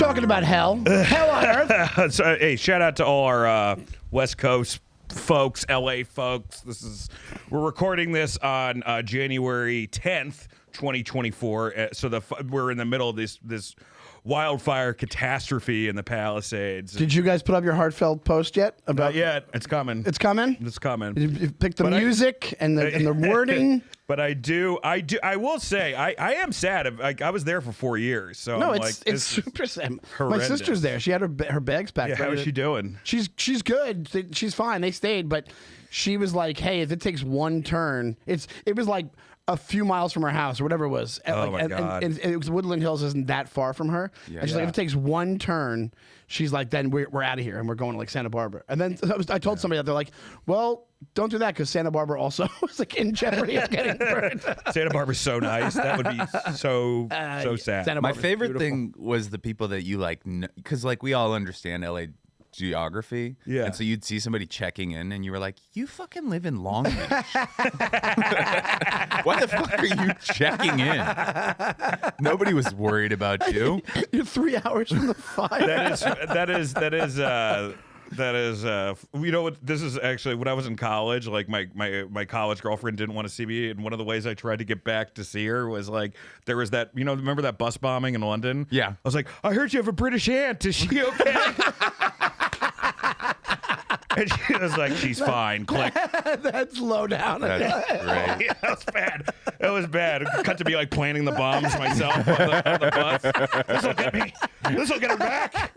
talking about hell. Hell on earth. So, hey, shout out to all our West Coast folks, LA folks. We're recording this on January 10th, 2024. So we're in the middle of this wildfire catastrophe in the Palisades. Did you guys put up your heartfelt post yet? Not yet. It's coming. It's coming? It's coming. You picked the music and the wording. But I will say, I am sad. I was there for 4 years. So no, I'm it's super sad. horrendous. My sister's there. She had her bags packed. Yeah, how is she doing? She's good. She's fine. They stayed, but she was like, hey, if it takes one turn, it was like a few miles from her house or whatever it was. Oh, my God. And it was Woodland Hills isn't that far from her. Yeah, and she's like, if it takes one turn, she's like, then we're out of here and we're going to like Santa Barbara. And then I told somebody that they're like, well, don't do that because Santa Barbara also is like in jeopardy of getting burned. Santa Barbara's so nice. That would be so sad. My favorite thing was the people that you like, because like we all understand LA geography. Yeah. And so you'd see somebody checking in and you were like, you fucking live in Long Beach. Why the fuck are you checking in? Nobody was worried about you. You're 3 hours from the fire. That is you know what, this is actually when I was in college, like my college girlfriend didn't want to see me, and one of the ways I tried to get back to see her was like there was that, you know, remember that bus bombing in London? Yeah. I was like, I heard you have a British aunt, is she okay? And she was like, she's fine. Click. That's low down. That's great. Yeah, that was bad. That was bad. Cut to me like planting the bombs myself on the bus. This will get me. This will get her back.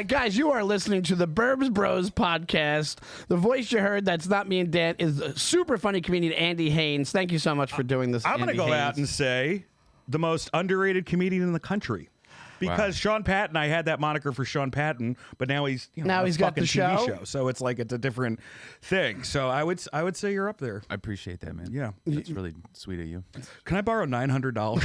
Guys, you are listening to the Burbs Bros podcast. The voice you heard, that's not me and Dan, is a super funny comedian Andy Haynes. Thank you so much for doing this. I'm going to go out and say the most underrated comedian in the country. Because Sean Patton, I had that moniker for Sean Patton, but now he's got the TV show. So it's like it's a different thing. So I would say you're up there. I appreciate that, man. Yeah, that's really sweet of you. Can I borrow $900?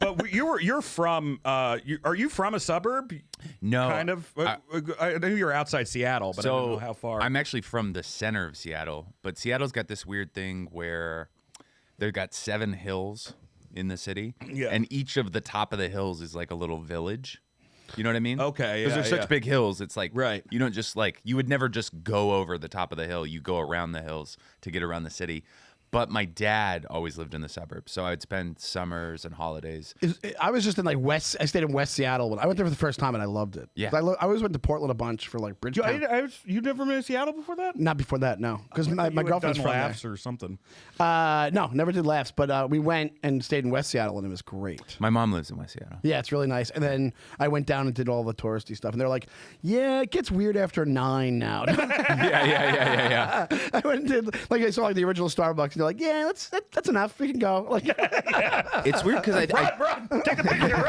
But you're from are you from a suburb? No, kind of. I knew you were outside Seattle, but I don't know how far. I'm actually from the center of Seattle, but Seattle's got this weird thing where they've got 7 hills in the city, and each of the top of the hills is like a little village. You know what I mean? Okay, because they're such big hills. It's like you don't just like, you would never just go over the top of the hill. You go around the hills to get around the city. But my dad always lived in the suburbs, so I'd spend summers and holidays. I was just in like I stayed in West Seattle. I went there for the first time and I loved it. Yeah, I always went to Portland a bunch for like Bridgetown. You never been to Seattle before that? Not before that, no. Because my girlfriend's from Laughs there. or something. No, never did Laughs, but we went and stayed in West Seattle and it was great. My mom lives in West Seattle. Yeah, it's really nice. And then I went down and did all the touristy stuff, and they're like, "Yeah, it gets weird after 9 now." yeah. I went and did I saw like the original Starbucks, and they're like, "Yeah, that's enough. We can go." Like, it's weird because take a picture.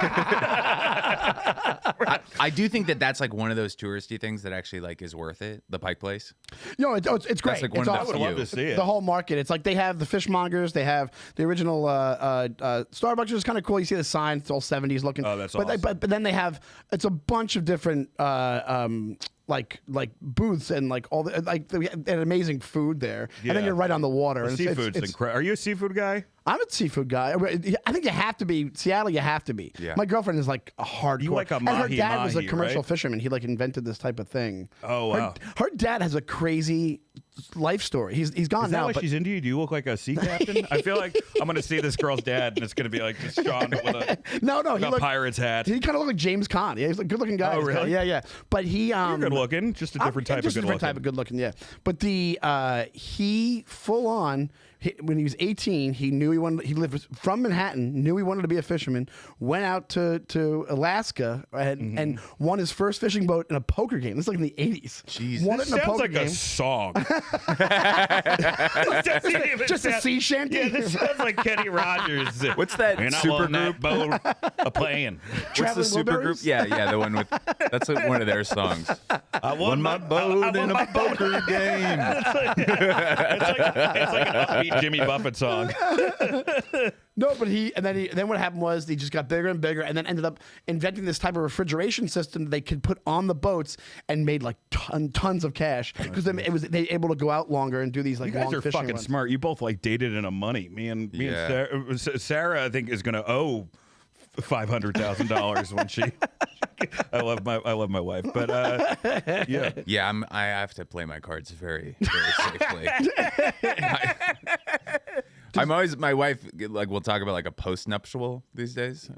I do think that's like one of those touristy things that actually like is worth it. The Pike Place. No, it's great. That's like it's one I would love to see it. The whole market. It's like they have the fishmongers. They have the original Starbucks, which is kind of cool. You see the sign; it's all 70s looking. Oh, that's awesome. But then they have a bunch of different like booths and like all the and amazing food there. Yeah. And then you're right on the water. The seafood's incredible. Are you a seafood guy? I'm a seafood guy. I think you have to be. Seattle, you have to be. Yeah. My girlfriend is like a hardcore. You like a and her dad was a mahi-mahi, commercial right? fisherman. He like invented this type of thing. Oh, wow. Her dad has a crazy life story. He's gone Is that now. why But she's into you? Do you look like a sea captain? I feel like I'm going to see this girl's dad, and it's going to be like just Sean with a pirate's hat. He kind of looked like James Caan. Yeah, he's a good-looking guy. Oh, really? Yeah. But he You're good looking, just a different type of good looking. Type of good looking. Yeah. But he full on. When he was 18, he knew he lived from Manhattan, knew he wanted to be a fisherman, went out to Alaska and won his first fishing boat in a poker game. This is like in the 80s. Jesus. Won it in a Sounds poker like game. a song. Just a sea shanty? Yeah, this sounds like Kenny Rogers. What's that super group? Boat a playing. What's the super group? Yeah, the one with, that's like one of their songs. I won my boat in a poker game. It's like an upbeat Jimmy Buffett song. No, but then what happened was he just got bigger and bigger, and then ended up inventing this type of refrigeration system that they could put on the boats and made like tons of cash because they were able to go out longer and do these like You guys long are fishing fucking runs. smart. You both like dated in a money. Me and Sarah, I think, is going to owe $500,000 when she. I love my wife, but yeah. Yeah, I have to play my cards very, very safely. I'm always my wife. Like we'll talk about like a postnuptial these days.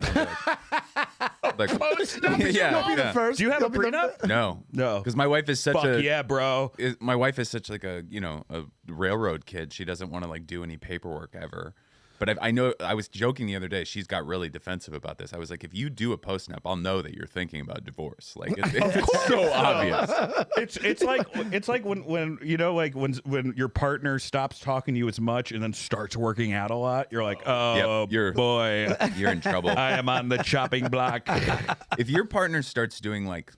Like Postnuptial? yeah, You'll be the first. Do you have a You'll be the- prenup? No, No. because my wife is such Fuck a yeah, bro. my wife is such like a a railroad kid. She doesn't want to like do any paperwork ever. But I know I was joking the other day. She's got really defensive about this. I was like, if you do a postnup, I'll know that you're thinking about divorce. Like it's so obvious. It's like when you know like when your partner stops talking to you as much and then starts working out a lot. You're like, oh Yep, boy, You're in trouble. I am on the chopping block. If your partner starts doing like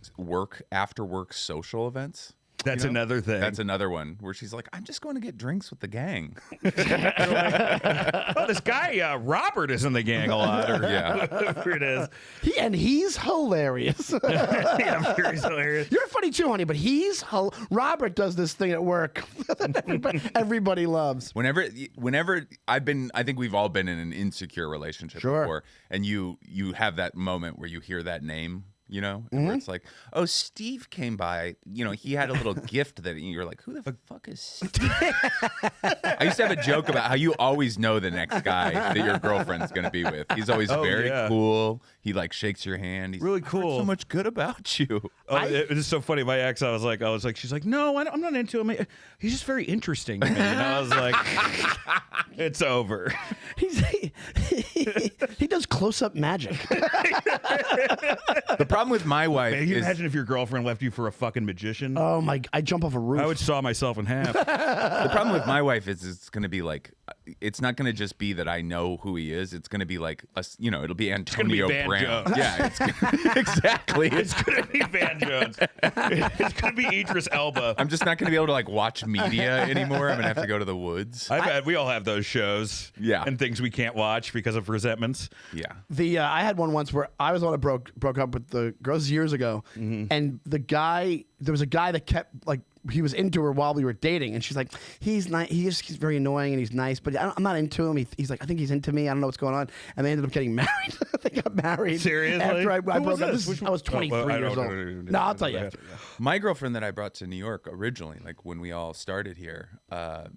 after work social events. That's another thing. That's another one where she's like, I'm just going to get drinks with the gang. Oh, this guy Robert is in the gang a lot, or Yeah. whatever it is. He's hilarious. Yeah, I'm sure he's hilarious. You're funny too, honey, but Robert does this thing at work that everybody loves. Whenever I think we've all been in an insecure relationship Sure. before, and you have that moment where you hear that name, and where it's like, oh, Steve came by, he had a little gift that you're like, who the fuck is Steve? I used to have a joke about how you always know the next guy that your girlfriend's going to be with. He's always very cool. He like shakes your hand. He's Really like, "I heard cool. so much good about you. Oh, it is so funny. My ex, I was like, she's like, no, I'm not into him. He's just very interesting to me. And I was like, it's over. He does close-up magic. The problem with my wife Can you is imagine if your girlfriend left you for a fucking magician? Oh my! I jump off a roof. I would saw myself in half. the problem with my wife is it's going to be like, it's not going to just be that I know who he is. It's going to be like, it'll be Antonio Van Brown. Jones. Yeah, exactly. It's gonna be Van Jones. It's gonna be Idris Elba. I'm just not going to be able to like watch media anymore. I'm going to have to go to the woods. We all have those shows, Yeah. and things we can't watch because of resentments. Yeah. I had one once where I was the one that broke up with the girls years ago, and there was a guy that kept like he was into her while we were dating, and she's like, he's nice, he's very annoying and he's nice, but I'm not into him. He's like, I think he's into me. I don't know what's going on, and they ended up getting married. They got married. Seriously? After I Who was broke up. this? I was 23 years old. No, I'll tell you. Yeah. After. My girlfriend that I brought to New York originally, like when we all started here,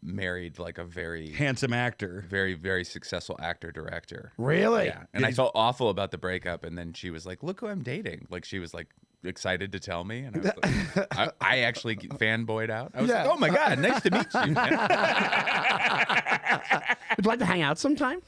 married like a very Handsome actor. very, very successul actor director. Really? Yeah. And I felt awful about the breakup. And then she was like, look who I'm dating. Like she was like excited to tell me. And I was like, I actually fanboyed out. I was like, oh my God, nice to meet you, man. Would you like to hang out sometime?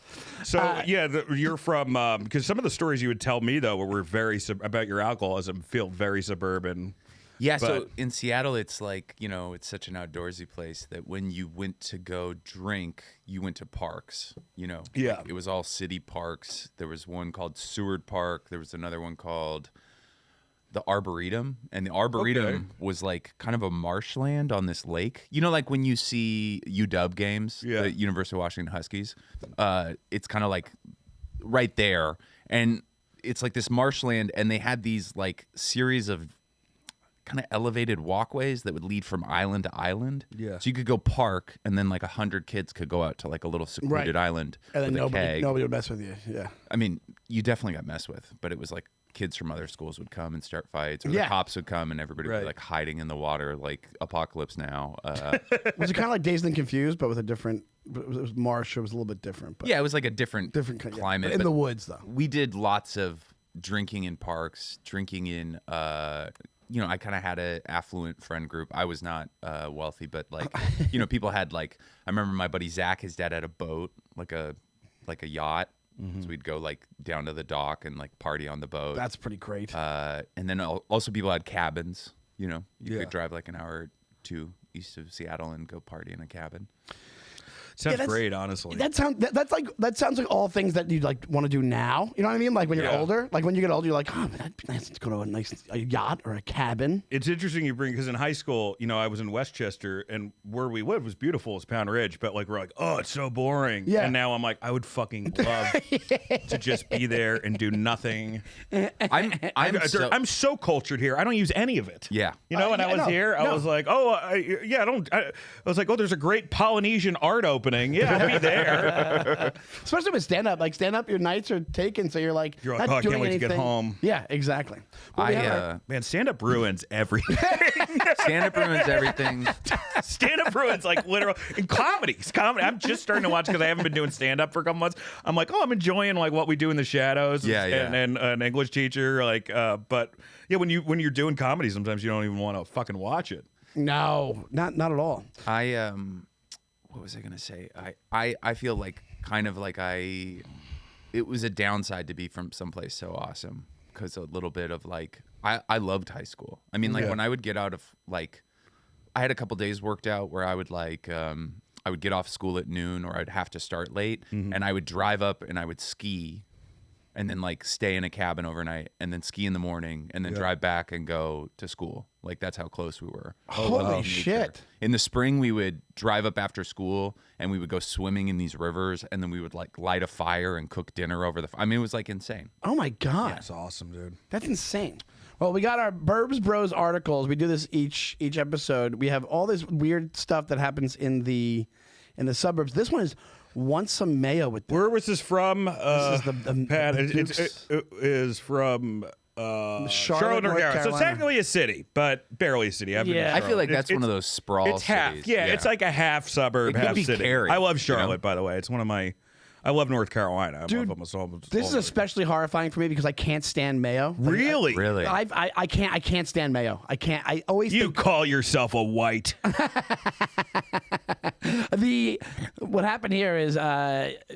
So you're from because some of the stories you would tell me though were very about your alcoholism feel very suburban. Yeah, so But- in Seattle, it's like, it's such an outdoorsy place that when you went to go drink, you went to parks, Yeah. Like, it was all city parks. There was one called Seward Park. There was another one called the Arboretum. And the Arboretum was like kind of a marshland on this lake. Like when you see UW games, the University of Washington Huskies, it's kind of like right there. And it's like this marshland, and they had these like series of kind of elevated walkways that would lead from island to island. Yeah. So you could go park, and then like 100 kids could go out to like a little secluded island. And then with a keg. nobody would mess with you. Yeah. I mean, you definitely got messed with, but it was like kids from other schools would come and start fights, or the cops would come, and everybody would be like hiding in the water, like Apocalypse Now. Was it kind of like Dazed and Confused, but with a different? It was marsh. It was a little bit different. But Yeah, it was like a different climate. in but the woods, though. we did lots of drinking in parks, drinking in I kind of had an affluent friend group. I was not wealthy, but like people had like, I remember my buddy Zach, his dad had a boat, like a yacht. So we'd go like down to the dock and like party on the boat. That's pretty great. And then also people had cabins. You could drive like an hour or two east of Seattle and go party in a cabin. Sounds that's- great, honestly. That sounds like all things that you'd like want to do now. You know what I mean? Like when you're older. Like when you get older, you're like, oh, that'd be nice to go to a yacht or a cabin. It's interesting you bring, because in high school, I was in Westchester, and where we lived was beautiful as Pound Ridge, but like we're like, oh, it's so boring. Yeah. And now I'm like, I would fucking love to just be there and do nothing. I'm so cultured here. I don't use any of it. Yeah. When I was here, I was like, I was like, oh, there's a great Polynesian art opening opening. Yeah, I'll be there. Especially with stand up. Like stand up, your nights are taken, so you're like, You're not like, oh, I doing can't wait to get anything. home. Yeah, exactly. Well, Man, stand up ruins everything. Stand-up ruins everything. Stand up ruins like literal and comedy. I'm just starting to watch because I haven't been doing stand up for a couple months. I'm like, oh, I'm enjoying like what we do in the shadows. Yeah, yeah. And an English teacher, like, but yeah, when you're doing comedy, sometimes you don't even want to fucking watch it. no, not at all. What was I gonna say? I feel like kind of like it was a downside to be from someplace so awesome because a little bit of like I loved high school. I mean, like when I would get out of like, I had a couple days worked out where I would like I would get off school at noon or I'd have to start late and I would drive up and I would ski and then like stay in a cabin overnight and then ski in the morning and then drive back and go to school. Like that's how close we were. Holy shit. In the spring, we would drive up after school and we would go swimming in these rivers and then we would like light a fire and cook dinner over the I mean, it was like insane. Oh my God. That's awesome, dude. That's insane. Well, we got our Burbs Bros articles. We do this each episode. We have all this weird stuff that happens in the suburbs. This one is want some mayo with them. Where was this from? This is the Pat, Dukes. it is from Charlotte, North Carolina. So it's Carolina. technically a city, but barely a city. I've been to Yeah. I feel like Charlotte. that's one of those sprawl It's half. cities. Yeah, it's like a half suburb, It could half be city. Cary, I love you know? Charlotte, by the way. It's one of my. I love North Carolina. I Dude, love almost all. This is especially horrifying for me because I can't stand mayo. Like, Really? Really? I can't stand mayo. I can't. I always You think call yourself a white? what happened here is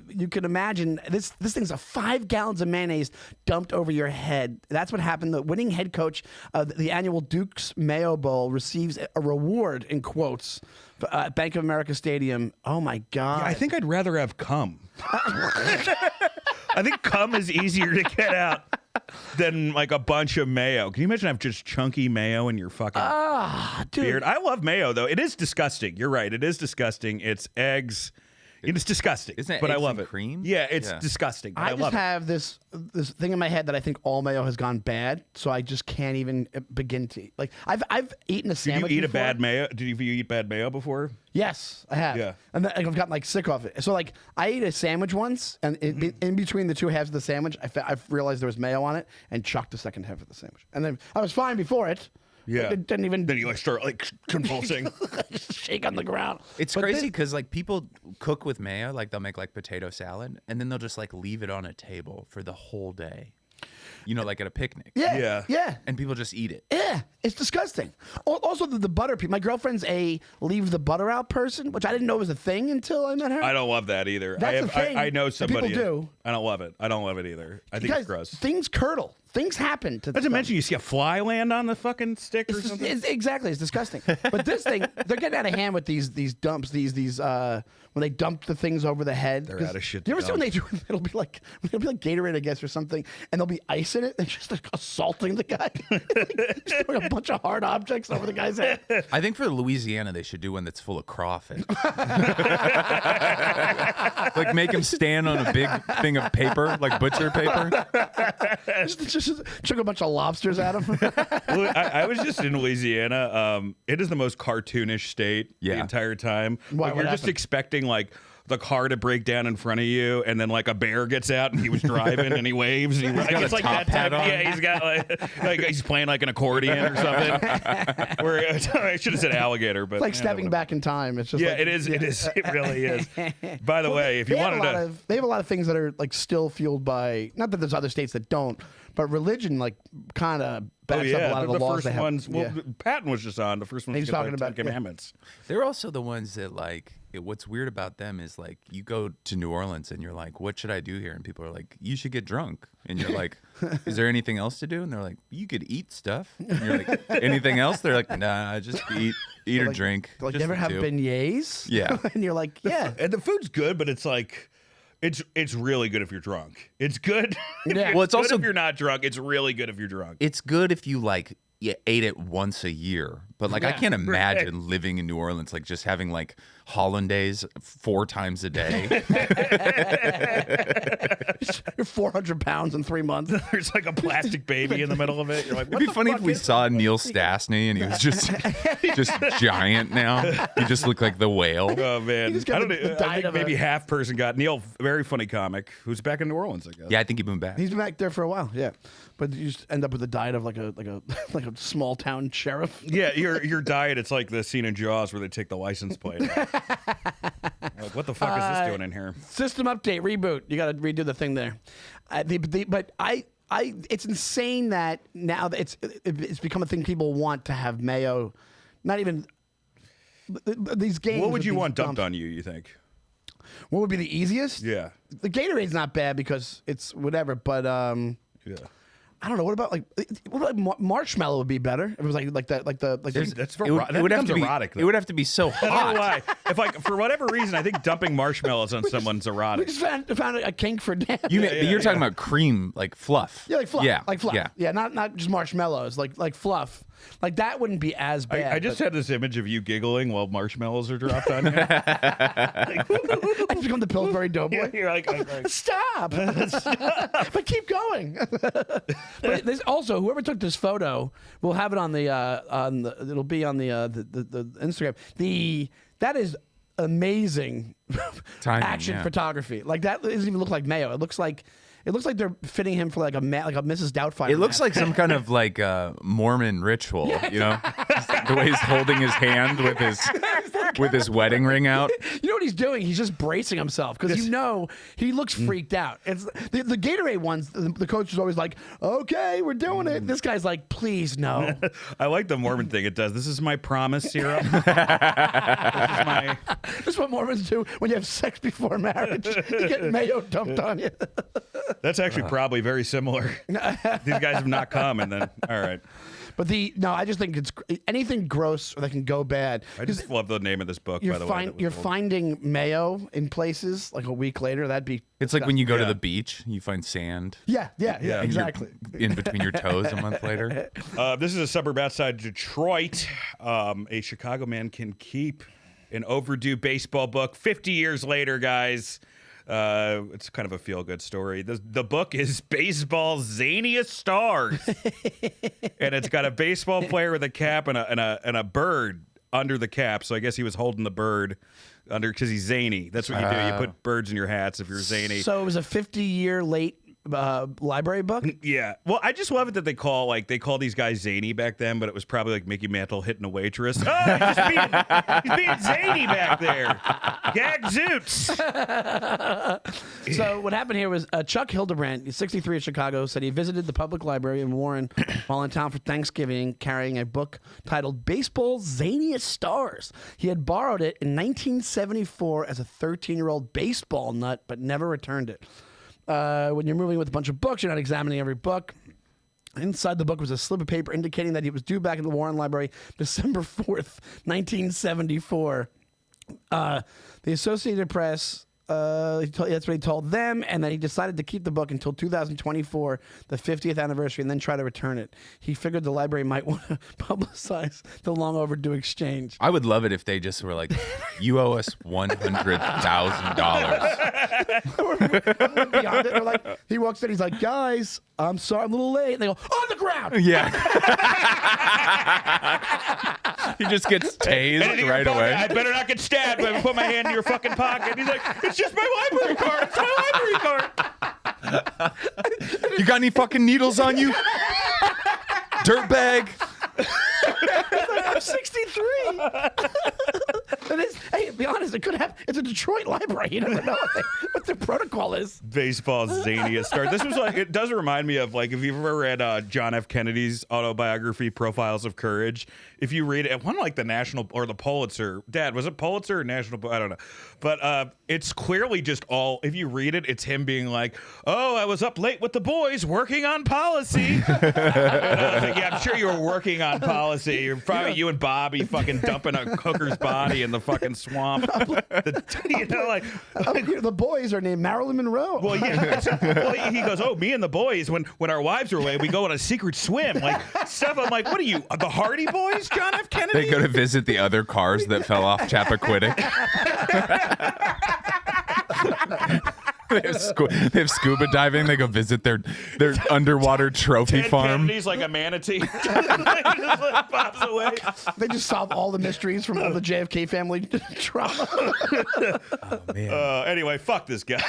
you can imagine this thing's 5 gallons of mayonnaise dumped over your head. That's what happened. The winning head coach of the annual Duke's Mayo Bowl receives a reward in quotes at Bank of America Stadium. Oh my God! I think I'd rather have cum. I think cum is easier to get out than like a bunch of mayo. Can you imagine have just chunky mayo in your fucking dude. beard? I love mayo though. It is disgusting. You're right. It is disgusting. It's eggs. It's disgusting. Isn't it but I eggs love and it. cream? Yeah, it's Yeah. disgusting. But I I love just it. have this thing in my head that I think all mayo has gone bad, so I just can't even begin to like. I've eaten a Did sandwich. you eat before. a bad mayo? Did you eat bad mayo before? Yes, I have. Yeah. And then I've gotten like sick of it. So like I ate a sandwich once, and in between the two halves of the sandwich, I realized there was mayo on it, and chucked the second half of the sandwich. And then I was fine before it. Yeah. It didn't even Then you like start like convulsing. just shake on the ground. It's But crazy this- because like people cook with mayo, like they'll make like potato salad, and then they'll just like leave it on a table for the whole day. You know, like at a picnic. Yeah. Yeah. Yeah. And people just eat it. Yeah, it's disgusting. Also, the butter. My girlfriend's a leave the butter out person, which I didn't know was a thing until I met her. I don't love that either. That's the thing I know that somebody. people do. I don't love it. I don't love it either. I think Guys, it's gross. things curdle. Things happen to. Not to mention, you see a fly land on the fucking stick or It's just, something. exactly, it's disgusting. But this thing, they're getting out of hand with these dumps. These when they dump the things over the head. They're 'Cause out of shit You to ever see when they dump. do? It'll be like Gatorade, I guess, or something, and there'll be ice in it. They're just like assaulting the guy, just throwing a bunch of hard objects over the guy's head. I think for Louisiana, they should do one that's full of crawfish. Like make him stand on a big thing of paper, like butcher paper. just chuck a bunch of lobsters at him. I was just in Louisiana. It is the most cartoonish state the Yeah. entire time. Why, Like, what you're just happened? expecting like the car to break down in front of you, and then like a bear gets out and he was driving and he waves. And got it's a like top that type. hat on. Yeah, he's got like he's playing like an accordion or something. Where I should have said alligator, but Like yeah, stepping whatever. back in time. It's just Yeah, like, it is. It is. It really is. By the way, if you They have, wanted a lot to, of, they have a lot of things that are like still fueled by, not that there's other states that don't, but religion like kind of backs up a lot of the laws first they have. ones. Well, Yeah. Patton was just on the first one. He was talking about- Ten Commandments. They're also the ones that like. What's weird about them is like you go to New Orleans and you're like, "What should I do here?" And people are like, "You should get drunk." And you're like, "Is there anything else to do?" And they're like, "You could eat stuff." And you're like, "Anything else?" They're like, "Nah, just eat or Like- drink." Like, just you ever the have two." beignets? Yeah. And you're like, yeah. And the food's good, but it's like it's really good if you're drunk. It's good. Yeah. Well, it's good also if you're not drunk. It's really good if you're drunk. It's good if you like ate it once a year, But like, I can't imagine living in New Orleans, like just having like hollandaise 4 times a day. You're 400 pounds in 3 months. There's like a plastic baby in the middle of it. You're like, what It'd be the funny fuck if we is saw Neil Stastny and he was just giant now. He just looked like the whale. Oh man, just got I don't the know. I diet think of maybe a- half person got Neil, very funny comic, who's back in New Orleans, I guess. Yeah, I think he moved back. He's been back there for a while, yeah. But you just end up with the diet of like a like a small town sheriff. Yeah, your diet, it's like the scene in Jaws where they take the license plate out. Like, what the fuck is this doing in here? System update, reboot. You got to redo the thing there. But it's insane that now that it's become a thing people want to have mayo. Not even these games. What would with you these want dumped dumps. on you think? What would be the easiest? Yeah. The Gatorade's not bad because it's whatever. But Yeah. I don't know. What about marshmallow would be better? If it was like that, like the That's for It would have to be. erotic. It would have to be so I don't know hot. why. If like for whatever reason, I think dumping marshmallows on someone's we erotic. just found a kink for Dan. You're talking about cream, like fluff. Yeah, like fluff. Yeah, like fluff. yeah. Yeah, not just marshmallows. Like fluff. Like that wouldn't be as bad. I just had this image of you giggling while marshmallows are dropped on you. I just become the Pillsbury Doughboy. You're like Stop! But keep going. But there's also whoever took this photo, we'll have it on the it'll be on the Instagram. That is amazing Timing, action yeah. photography. Like that doesn't even look like mayo. It looks like they're fitting him for like a Mrs. Doubtfire. It looks mask. like some kind of like Mormon ritual, you know, the way he's holding his hand with his wedding ring out. You know what he's doing? He's just bracing himself because he looks freaked out. It's the Gatorade ones. The coach is always like, "Okay, we're doing it." This guy's like, "Please no." I like the Mormon thing it does. This is my promise serum. This is my. This is what Mormons do when you have sex before marriage. You get mayo dumped on you. That's actually probably very similar. These guys have not come, and then all right. But I just think it's anything gross that can go bad. I just love the name of this book. By the way, You're finding mayo in places like a week later. That'd be. It's like when you go to Yeah. the beach, you find sand. Yeah, and you're exactly. in between your toes a month later. This is a suburb outside Detroit. A Chicago man can keep an overdue baseball book 50 years later, guys. It's kind of a feel-good story. The book is Baseball's Zaniest Stars, and it's got a baseball player with a cap and a bird under the cap. So I guess he was holding the bird under because he's zany. That's what you do. You put birds in your hats if you're zany. So it was a 50-year late library book. Yeah. Well, I just love it that they call these guys zany back then, but it was probably like Mickey Mantle hitting a waitress. Oh, he's being zany back there. Gadzoots. So what happened here was Chuck Hildebrand, he's 63 in Chicago, said he visited the public library in Warren while in town for Thanksgiving carrying a book titled Baseball's Zaniest Stars. He had borrowed it in 1974 as a 13-year-old baseball nut, but never returned it. When you're moving with a bunch of books, you're not examining every book. Inside the book was a slip of paper indicating that he was due back at the Warren Library December 4th, 1974. The Associated Press, that's what he told them, and then he decided to keep the book until 2024, the 50th anniversary, and then try to return it. He figured the library might want to publicize the long overdue exchange. I would love it if they just were like, "You owe us $100,000." Beyond it, they're like, he walks in, he's like, "Guys, I'm sorry, I'm a little late." And they go, "On the ground!" Yeah. He just gets tased Anything in your right pocket? away. I better not get stabbed when I put my hand in your fucking pocket. He's like, it's just my library card. It's my library card. You got any fucking needles on you? Dirtbag. I'm 63. Hey, be honest, it could have. It's a Detroit library. You never know what the protocol is. Baseball's zaniest start. This was like, it does remind me of like, if you've ever read John F. Kennedy's autobiography, Profiles of Courage. If you read it, it won like the National or the Pulitzer. Dad, was it Pulitzer or National? I don't know. But it's clearly just all, if you read it, it's him being like, "Oh, I was up late with the boys working on policy." And I was like, yeah, I'm sure you were working on policy. You're probably you and Bobby fucking dumping a hooker's body in the the fucking swamp. The boys are named Marilyn Monroe. Well, yeah. Well, he goes, oh, me and the boys, when our wives are away, we go on a secret swim. Like, stuff. I'm like, what are you, the Hardy Boys, John F. Kennedy? They go to visit the other cars that fell off Chappaquiddick. They have scuba diving. They go visit their underwater trophy Ted farm. Kennedy's like a manatee. Just like pops away. They just solve all the mysteries from all the JFK family trauma. Oh, man. Anyway, fuck this guy.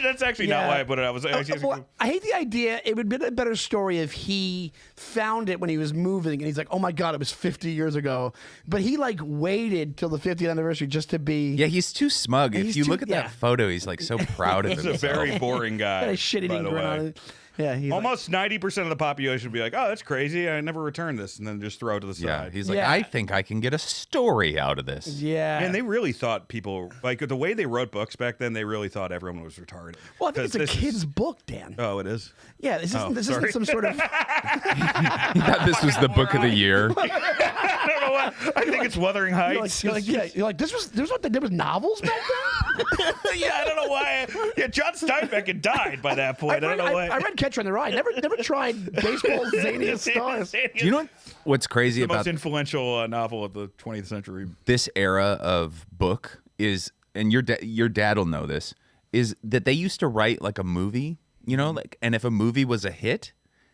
That's actually not why I put it. I hate the idea. It would have been a better story if he found it when he was moving and he's like, oh my God, it was 50 years ago. But he like waited till the 50th anniversary just to be. Yeah, he's too smug. If you look at that photo, he's like so proud of He's himself. a very boring guy. Got a shit-eating grin on it. Yeah, he's almost 90% of the population would be like, "Oh, that's crazy. I never returned this," and then just throw it to the side. Yeah, he's like, I think I can get a story out of this. Yeah, and they really thought people like the way they wrote books back then. They really thought everyone was retarded. Well, I think it's a kid's book, Dan. Oh, it is. Yeah, this isn't some sort of. He thought this was the book of the year. I don't know what. I think it's Wuthering Heights. You're like this was what they did with novels back then. Yeah, I don't know why. Yeah, John Steinbeck had died by that point. I don't know why. I read Catcher in the Rye. Never tried baseball's zaniest stars. Do you know what's crazy the about most influential novel of the 20th century? This era of book is, and your dad will know this, is that they used to write like a movie, you know, like, and if a movie was a hit,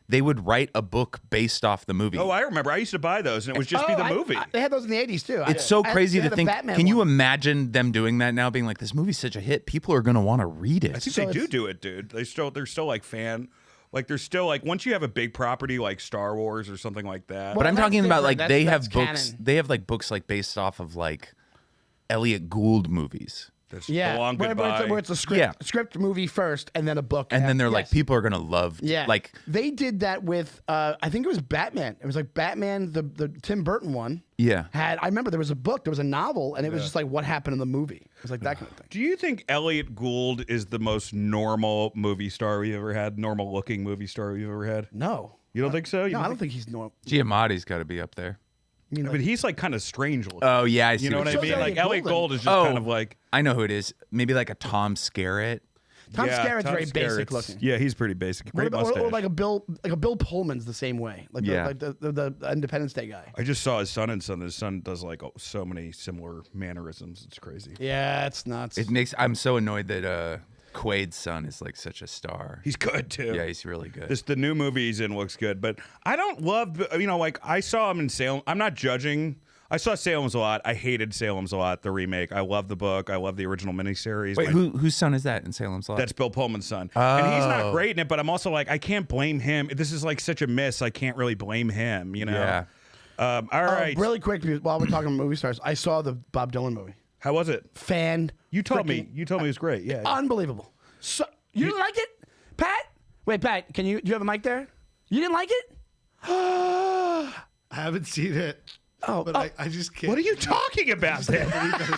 they would write a book based off the movie. Oh, I remember. I used to buy those, and it would just be the movie. They had those in the 80s, too. It's so crazy to think. Can you imagine them doing that now, being like, this movie's such a hit, people are going to want to read it? I think they do it, dude. They're still like fan. Like, they're still like, once you have a big property like Star Wars or something like that. But I'm talking about like they have books. Canon. They have like books like based off of like Elliot Gould movies. Yeah, Long Goodbye. where it's a script movie first, and then a book, and then they're like, people are gonna love. Yeah, like they did that with. I think it was Batman. It was like Batman, the Tim Burton one. Yeah, I remember there was a book, there was a novel, and it was just like what happened in the movie. It was like that kind of thing. Do you think Elliot Gould is the most normal movie star we've ever had? Normal looking movie star we've ever had? No, you don't think so? No, I don't think he's normal. Giamatti's got to be up there. But he's like kind of strange looking. Oh yeah, I see. You know what I mean? Like Elliot Gould is just kind of like. I know who it is. Maybe like a Tom Skerritt. Tom Skerritt's very basic looking. Yeah, he's pretty basic. Great mustache. Or like a Bill Pullman's the same way. Like the Independence Day guy. I just saw his son and son. His son does like so many similar mannerisms. It's crazy. Yeah, it's nuts. I'm so annoyed that Quaid's son is like such a star. He's good too. Yeah, he's really good. The new movie he's in looks good, but I don't love. Like I saw him in Salem. I'm not judging. I saw Salem's a lot. I hated Salem's a lot, the remake. I love the book. I love the original miniseries. Wait, whose son is that in Salem's Lot? That's Bill Pullman's son. And he's not great in it, but I'm also like, I can't blame him. This is like such a miss. I can't really blame him, you know? Yeah. All right. Really quick, while we're talking movie stars, I saw the Bob Dylan movie. How was it? You told me it was great. Yeah. Unbelievable. So you didn't like it? Pat? Wait, Pat, do you have a mic there? You didn't like it? I haven't seen it. But I just can't. What are you talking about? I can't believe that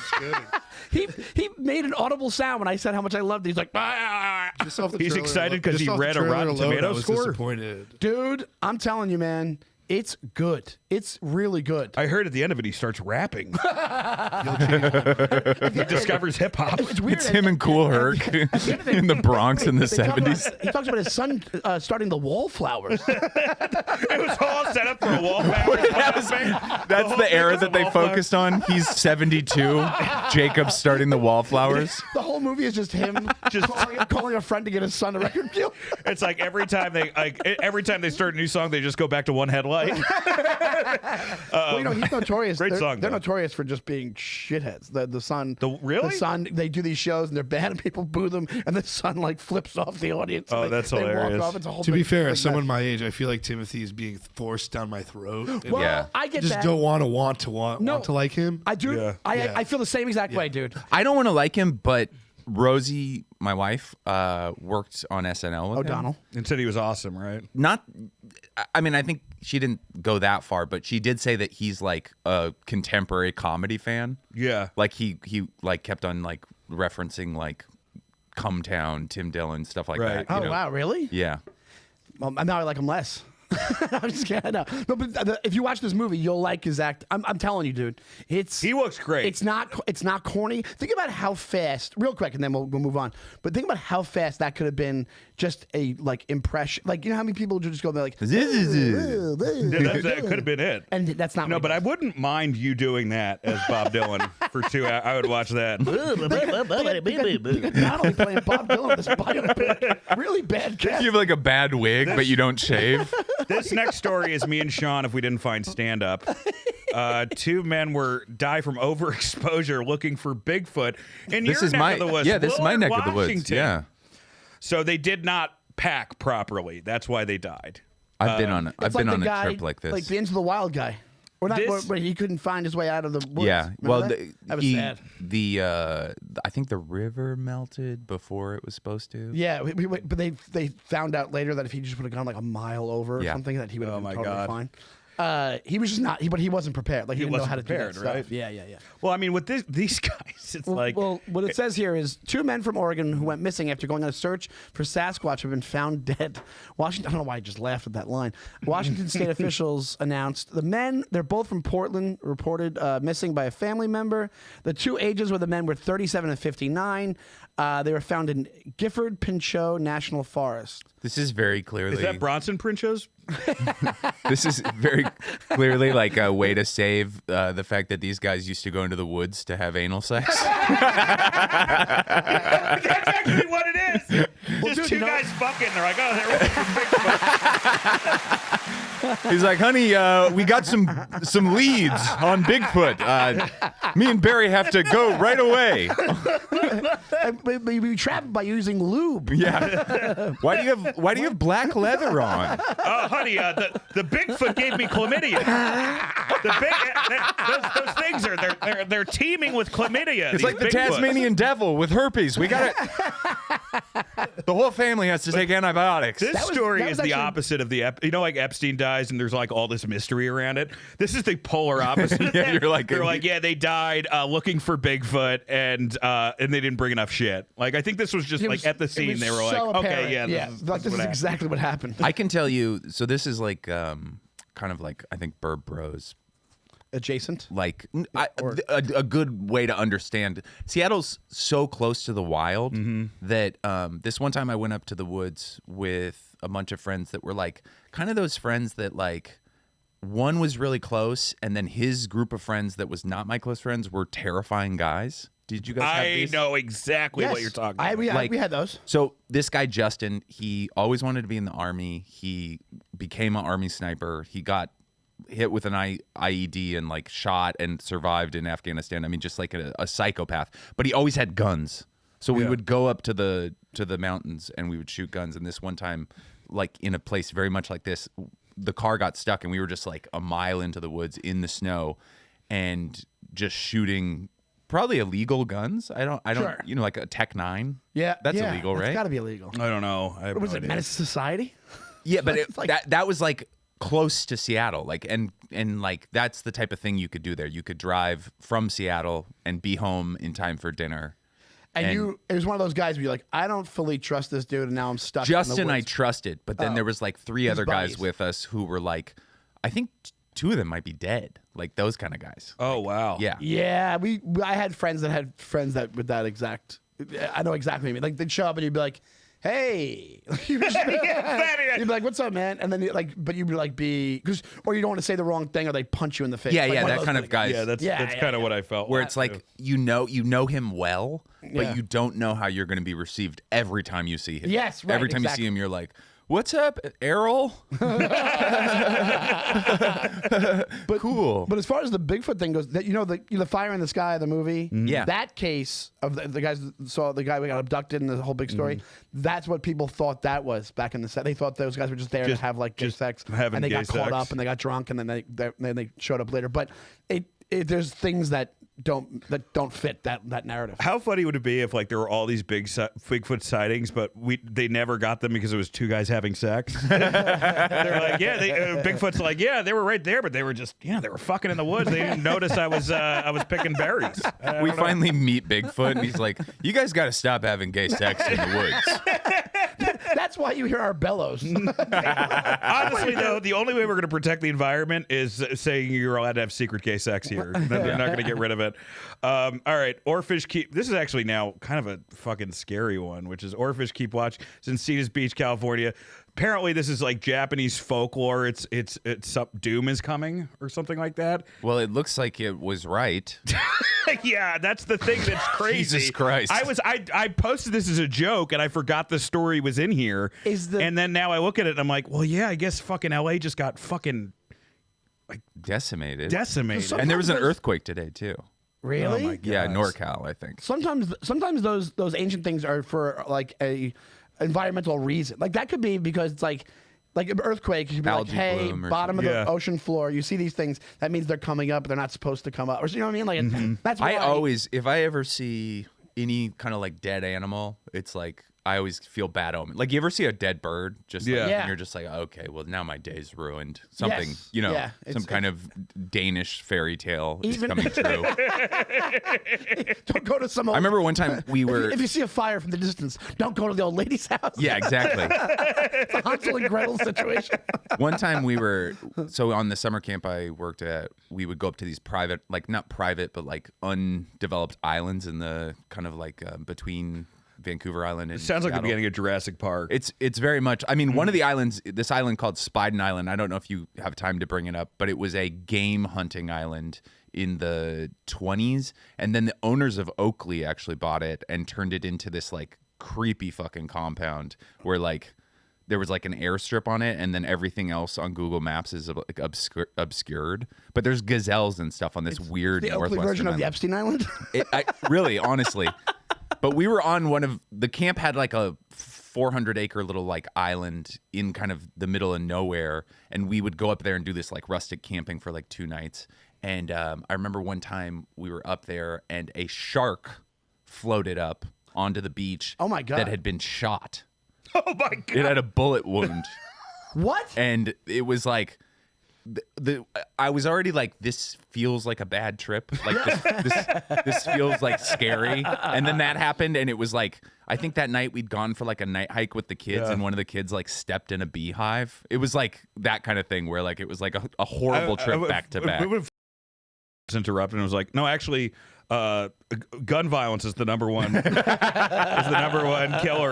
it's good. He made an audible sound when I said how much I loved it. He's like, Just off the He's trailer excited because he just off read the a Rotten trailer alone, Tomato I was score. disappointed. dude, I'm telling you, man, it's good. It's really good. I heard at the end of it he starts rapping. He discovers hip hop. It's weird. It's him and Kool Herc in the Bronx in the 70s. He talks about his son starting the Wallflowers. It was all set up for a wallflower. That's the era that they focused on. He's 72. Jacob starting the Wallflowers. The whole movie is just him calling a friend to get his son a record deal. It's like every time they start a new song, they just go back to one headlight. Well, he's notorious. Great song. They're notorious for just being shitheads. The son. Really? The son. They do these shows and they're bad and people boo them, and the son like flips off the audience. Oh, that's hilarious. Walk off. It's a whole To be big- fair, big as someone mess. my age, I feel like Timothy is being forced down my throat. And Well, Yeah. I get just that. don't want to like him. I do. Yeah. I feel the same exact way, dude. I don't want to like him, but Rosie, my wife, worked on SNL with him. O'Donnell. And said he was awesome, right? I mean, I think she didn't go that far, but she did say that he's like a contemporary comedy fan. Yeah. Like he like kept on like referencing like Come Town, Tim Dillon, stuff like Right. that. Oh wow, really? Yeah. Well, now I like him less. I'm just kidding. No, but if you watch this movie, you'll like his act. I'm telling you, dude. He looks great. It's not corny. Think about how fast, real quick, and then we'll move on. But think about how fast that could have been. Just a impression. Like, you know how many people just go there like, that could have been it. And that's not. No, but I wouldn't mind you doing that as Bob Dylan for 2 hours. I would watch that. Not only playing Bob Dylan, this biopic, really bad cast. You have like a bad wig, but you don't shave. This next story is me and Sean. If we didn't find stand-up, 2 men die from overexposure looking for Bigfoot in your neck of the woods. Yeah, this is my neck of the woods. Washington. Yeah. So they did not pack properly. That's why they died. I've been on a trip like this. Like the Into the Wild guy. Or not, This- but he couldn't find his way out of the woods. Yeah. Remember Well, that was sad. I think the river melted before it was supposed to. Yeah, but they found out later that if he just would have gone like a mile over or Yeah. something, that he would have been my totally God. fine. He was just not. But he wasn't prepared. Like he didn't know wasn't how to prepared, do that right? stuff. Yeah. Well, I mean, with these guys, it's like Well, what it says here is 2 men from Oregon who went missing after going on a search for Sasquatch have been found dead. Washington, I don't know why I just laughed at that line. Washington state officials announced the men, they're both from Portland, reported missing by a family member. The 2 ages where the men were 37 and 59. They were found in Gifford Pinchot National Forest. This is very clearly. is that Bronson Pinchos? This is very clearly like a way to save the fact that these guys used to go into the woods to have anal sex. That's actually what it is. Just dude, 2 you know- guys fucking. They're like, oh, they're looking for Bigfoot. He's like, honey, we got some leads on Bigfoot. Me and Barry have to go right away. We trapped by using lube. Yeah. Why do you have black leather on? Oh, honey, the Bigfoot gave me chlamydia. Those things they're teeming with chlamydia. It's these like the Bigfoots. Tasmanian devil with herpes. We got it. The whole family has to take antibiotics. This That was story is the actually- opposite of like Epstein dies and there's like all this mystery around it. This is the polar opposite. Yeah, you're like- they're like, yeah, they died looking for Bigfoot and they didn't bring enough shit. Like I think this was just It like was- at the it scene was they were so like, okay, apparent. yeah, this what is happened. exactly what happened. I can tell you. So this is like kind of like I think Burb Bros. Adjacent. Like a good way to understand. Seattle's so close to the wild that this one time I went up to the woods with a bunch of friends that were like kind of those friends that like one was really close and then his group of friends that was not my close friends were terrifying guys. Did you guys have I these? know exactly what you're talking about. We had those. So this guy Justin, he always wanted to be in the Army. He became an Army sniper. He got hit with an IED and like shot and survived in Afghanistan. I mean, just like a psychopath. But he always had guns. So we would go up to the mountains and we would shoot guns. And this one time, like in a place very much like this, the car got stuck and we were just like a mile into the woods in the snow and just shooting probably illegal guns. I don't, Sure. you know, like a Tech 9. Yeah, That's illegal, right? It's got to be illegal. I don't know. I have Was no it idea. Menace to Society? Yeah, but It's like- that was like close to Seattle, like and like that's the type of thing you could do there. You could drive from Seattle and be home in time for dinner. And it was one of those guys where you're like, I don't fully trust this dude, and now I'm stuck. Justin, in the I woods. trusted, but then there was like 3 other guys buddies. with us who were like, I think 2 of them might be dead, like those kind of guys. Oh wow. Yeah, Yeah, I had friends that with that exact. I know exactly what you mean. Like they'd show up and you'd be like, "Hey," you'd be like, "What's up, man?" And then but you'd be like, or you don't want to say the wrong thing, or they punch you in the face. yeah, Like yeah, one that those kind of things. guys. Yeah, that's Yeah, kind of what I felt. where it's like you know him well, but Yeah. you don't know how you're going to be received every time you see him. Yes, right, every time exactly. you see him, you're like, "What's up, Errol?" Cool. But as far as the Bigfoot thing goes, that the Fire in the Sky, the movie, Yeah. that case of the guys that saw the guy who got abducted and the whole big story, that's what people thought that was back in the set. They thought those guys were just there to have like gay sex, having and they gay got caught sex. up and they got drunk, and then they showed up later. But there's things that don't fit that narrative. How funny would it be if like there were all these Bigfoot sightings, but they never got them because it was 2 guys having sex? They're like, yeah, Bigfoot's like, yeah, they were right there, but they were just, they were fucking in the woods. They didn't notice I was picking berries. We finally meet Bigfoot, and he's like, "You guys got to stop having gay sex in the woods." That's why you hear our bellows. Honestly, though, the only way we're going to protect the environment is saying you're allowed to have secret gay sex here. They're not going to get rid of it. All right, Oarfish keep. This is actually now kind of a fucking scary one, which is Oarfish keep watch. It's in Cedars Beach, California. Apparently, this is like Japanese folklore. It's doom is coming or something like that. Well, it looks like it was right. Yeah, that's the thing that's crazy. Jesus Christ. I posted this as a joke and I forgot the story was in here. And then now I look at it and I'm like, well, yeah, I guess fucking LA just got fucking like decimated. And there was an earthquake today too. Really? Oh my God. Yeah, NorCal, I think. Sometimes those ancient things are for like a environmental reason. Like that could be because it's like an earthquake. You could be like, hey, bottom of the ocean floor. You see these things. That means they're coming up. They're not supposed to come up. Or you know what I mean? Like that's why. If I ever see any kind of like dead animal, it's like I always feel bad omen. Like you ever see a dead bird? Just like, and you're just like, okay, well now my day's ruined. Something, some kind of Danish fairy tale is coming true. Don't go to some. I remember one time we were. If you see a fire from the distance, don't go to the old lady's house. Yeah, exactly. It's a Hansel and Gretel situation. One time we were on the summer camp I worked at. We would go up to these private, like not private, but like undeveloped islands in the kind of like between Vancouver Island and sounds like Seattle. the beginning of Jurassic Park. It's very much. I mean, one of the islands, this island called Spiden Island. I don't know if you have time to bring it up, but it was a game hunting island in the 1920s, and then the owners of Oakley actually bought it and turned it into this like creepy fucking compound where like there was like an airstrip on it, and then everything else on Google Maps is like obscured. But there's gazelles and stuff on this weird the Oakley version of the Epstein Island. Really, honestly. But we were on one of the camp had like a 400-acre little like island in kind of the middle of nowhere, and we would go up there and do this like rustic camping for like 2 nights. And I remember one time we were up there and a shark floated up onto the beach. Oh my God. That had been shot. Oh my God. It had a bullet wound. What? And it was like I was already like, this feels like a bad trip. Like this feels like scary. And then that happened, and it was like, I think that night we'd gone for like a night hike with the kids, and one of the kids like stepped in a beehive. It was like that kind of thing where like it was like a horrible trip back to back. Interrupted and was like, no, actually, gun violence is the number one killer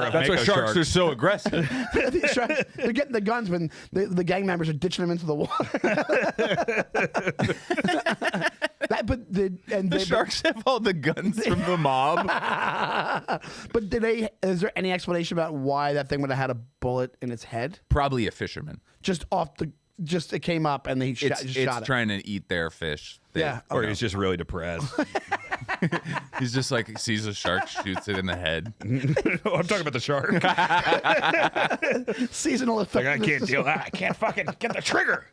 of That's mako why sharks are so aggressive. They're getting the guns when the gang members are ditching them into the water. The sharks have all the guns from the mob. But is there any explanation about why that thing would have had a bullet in its head? Probably a fisherman. Just it came up and they shot it. It's trying to eat their fish. Or he's just really depressed. He's just like sees a shark, shoots it in the head. Oh, I'm talking about the shark. Seasonal effect. Like, I can't deal. I can't fucking get the trigger.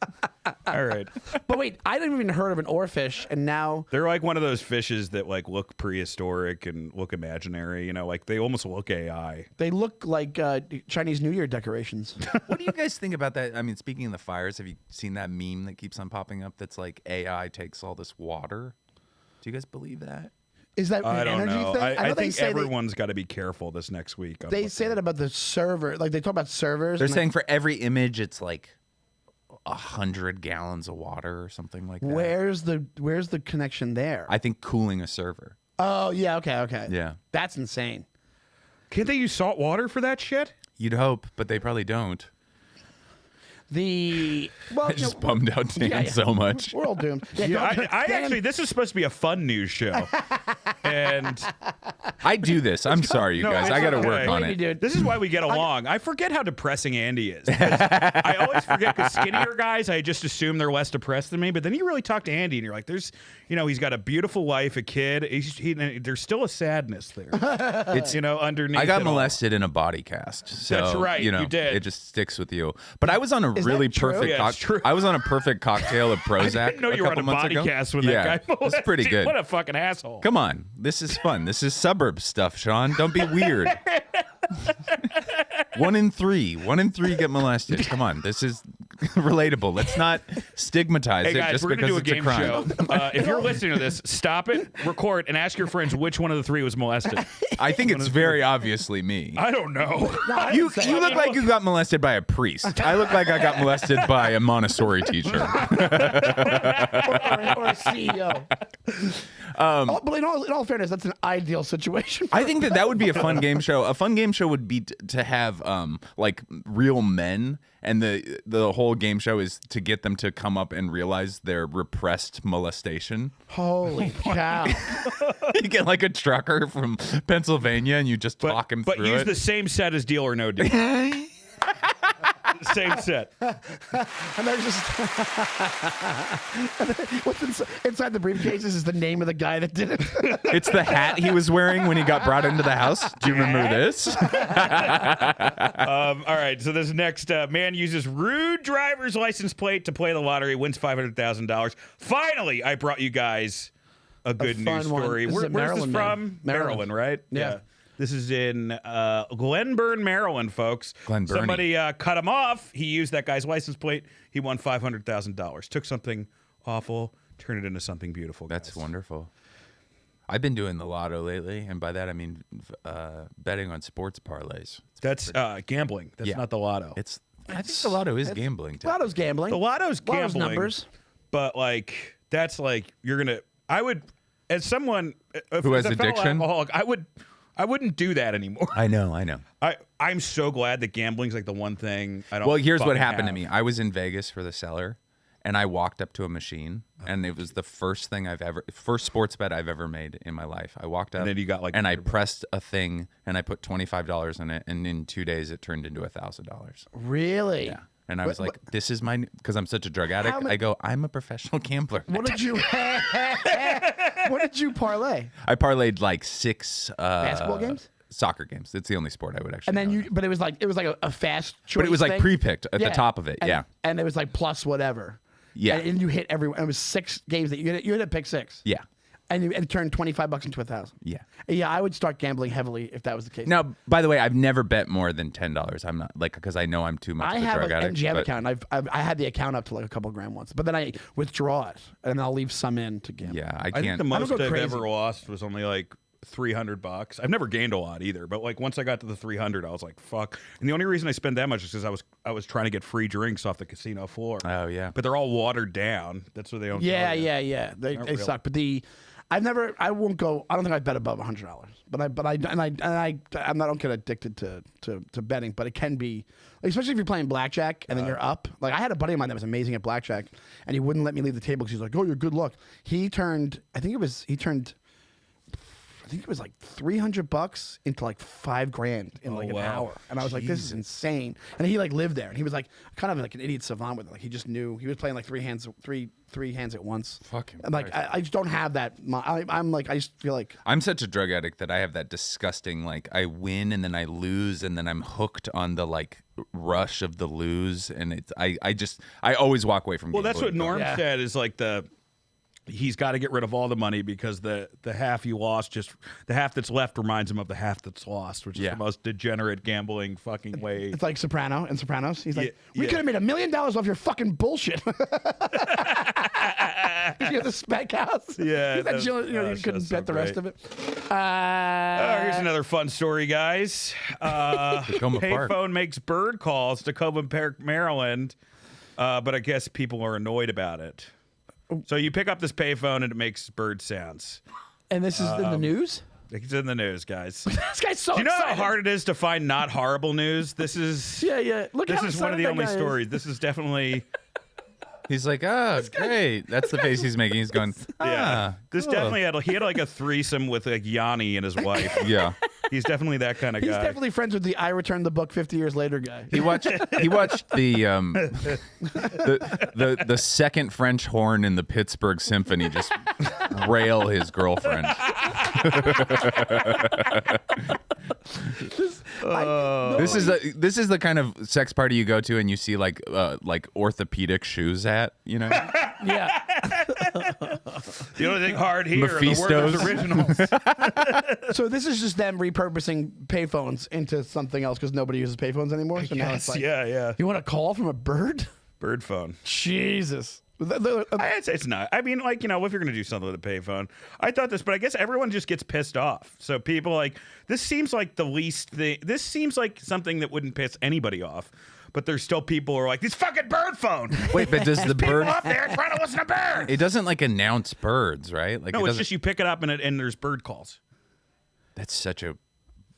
All right. But wait, I didn't even heard of an oarfish, and now they're like one of those fishes that like look prehistoric and look imaginary. You know, like they almost look AI. They look like Chinese New Year decorations. What do you guys think about that? I mean, speaking of the fires, have you seen that meme that keeps on popping up? That's like AI takes all this water. Do you guys believe that? Is that I an don't energy know. thing? I think everyone's got to be careful this next week. They say that about the server. Like they talk about servers. They're saying for every image, it's like 100 gallons of water or something like that. Where's the connection there? I think cooling a server. Oh yeah, okay. Yeah, that's insane. Can't they use salt water for that shit? You'd hope, but they probably don't. I just bummed out Dan so much. We're all doomed. I actually, this is supposed to be a fun news show, and I do this. I'm sorry, you guys. I got to work on it. Dude. This is why we get along. I forget how depressing Andy is. I always forget because skinnier guys, I just assume they're less depressed than me. But then you really talk to Andy, and you're like, "There's, he's got a beautiful wife, a kid. There's still a sadness there. It's underneath." I got molested in a body cast. So, that's right. You did. It just sticks with you. But I was on a really perfect. I was on a perfect cocktail of Prozac. I didn't know you were on a body cast when that guy molested. It's pretty good. What a fucking asshole. Come on. This is fun. This is suburb stuff, Sean. Don't be weird. 1 in 3 get molested. Come on. This is relatable. Let's not stigmatize it guys, just we're because gonna it's do a game crime. show. If you're listening to this, stop it, record, and ask your friends which one of the 3 was molested. I think it's very obviously me. I don't know. You look like you got molested by a priest. I look like I got molested by a Montessori teacher. or a CEO. But in all fairness, that's an ideal situation. I think that would be a fun game show. A fun game show would be to have like real men, and the whole game show is to get them to come up and realize their repressed molestation. Holy cow! You get like a trucker from Pennsylvania, and you just talk him through it. But use the same set as Deal or No Deal. Same set. And there's just what's inside the briefcases is the name of the guy that did it. It's the hat he was wearing when he got brought into the house. Do you remember this? All right, so this next man uses rude driver's license plate to play the lottery, wins $500,000. Finally, I brought you guys a good news story. Where's this from? Maryland, right? Yeah. This is in Glenburn, Maryland, folks. Glenburn. Somebody cut him off. He used that guy's license plate. He won $500,000. Took something awful, turned it into something beautiful. That's guys. wonderful. I've been doing the lotto lately, and by that I mean betting on sports parlays. That's gambling. That's not the lotto. I think the lotto is gambling. Lotto's gambling. The lotto's gambling. Lotto's numbers. But like that's like you're gonna. I would, as someone who has as a fellow addiction, alcoholic, I wouldn't do that anymore. I know. I'm so glad that gambling's like the one thing I don't. Well, here's what fucking happened to have. me. I was in Vegas for the Cellar, and I walked up to a machine, and it was the first sports bet I've ever made in my life. I walked up, And then you got like and I pressed a thing, and I put $25 in it, and in 2 days it turned into $1,000. Really? Yeah. And I was like, this is my, because I'm such a drug addict. I go, I'm a professional gambler. What did you? What did you parlay? I parlayed like 6 Basketball games. Soccer games. It's the only sport I would actually. And then know. but it was like a fast choice. But it was like thing. pre-picked at the top of it. And, yeah. And it was like plus whatever. Yeah. And you hit everyone. It was 6 games that you had to pick 6. Yeah. And it turned $25 into $1,000. Yeah. Yeah, I would start gambling heavily if that was the case. Now, by the way, I've never bet more than $10. I'm not like, because I know I'm too much of a drug addict. MGM but- account. I had the account up to like a couple grand once, but then I withdraw it and I'll leave some in to gamble. Yeah, I I think can't. the most go I've crazy. ever lost was only like $300. I've never gained a lot either, but like once I got to the 300, I was like, "Fuck!" And the only reason I spent that much is because I was trying to get free drinks off the casino floor. Oh, yeah. But they're all watered down. That's what they don't. Yeah, tell you. yeah. They really. suck. But I won't go. I don't think I bet above $100. But I don't get addicted to betting. But it can be, especially if you're playing blackjack and then you're up. Like I had a buddy of mine that was amazing at blackjack, and he wouldn't let me leave the table because he's like, "Oh, you're good luck." He turned like $300 into like $5,000 in like an hour, and I was like, "This is insane." And he like lived there, and he was like kind of like an idiot savant with it. Like he just knew he was playing like three hands at once. Fucking I'm like, I just don't have that. I'm like, I just feel like I'm such a drug addict that I have that disgusting, like, I win and then I lose and then I'm hooked on the like rush of the lose, and it's I always walk away from. Well, that's what gambling. Norm said is like he's got to get rid of all the money because the half he lost, just the half that's left reminds him of the half that's lost, which is the most degenerate gambling fucking way. it's like Sopranos. He's like, we yeah. could have made $1 million off your fucking bullshit. You have the spec house. Yeah, That you that's couldn't so bet the rest of it. Here's another fun story, guys. Tacoma Park. Payphone makes bird calls to Tacoma Park, Maryland, but I guess people are annoyed about it. So you pick up this payphone and it makes bird sounds. And this is in the news. It's in the news, guys. Do This guy's so you know excited. how hard it is to find not horrible news? This is Yeah. Look, This how is one of excited the that only guy is. stories. This is definitely. He's like, oh, great. That's the face he's making. He's going, Yeah, this oh. definitely had like a threesome with like Yanni and his wife. Yeah. He's definitely that kind of He's guy. definitely friends with the I Returned the Book 50 years later guy. He watched the second French horn in the Pittsburgh Symphony just rail his girlfriend. This is the kind of sex party you go to and you see like orthopedic shoes at, you know? Yeah. The only thing hard here are the Mephistos. Workers originals. So this is just them repurposing payphones into something else because nobody uses payphones anymore. So now it's Yes, like, yeah. you want a call from a bird? Bird phone. Jesus. It's not. I mean, like, if you're going to do something with a payphone, I thought this, but I guess everyone just gets pissed off. So people this seems like the least thing. This seems like something that wouldn't piss anybody off. But there's still people who are like, this fucking bird phone. Wait, but does the bird up there trying to listen to birds? It doesn't announce birds, right? No, it's just you pick it up and there's bird calls. That's such a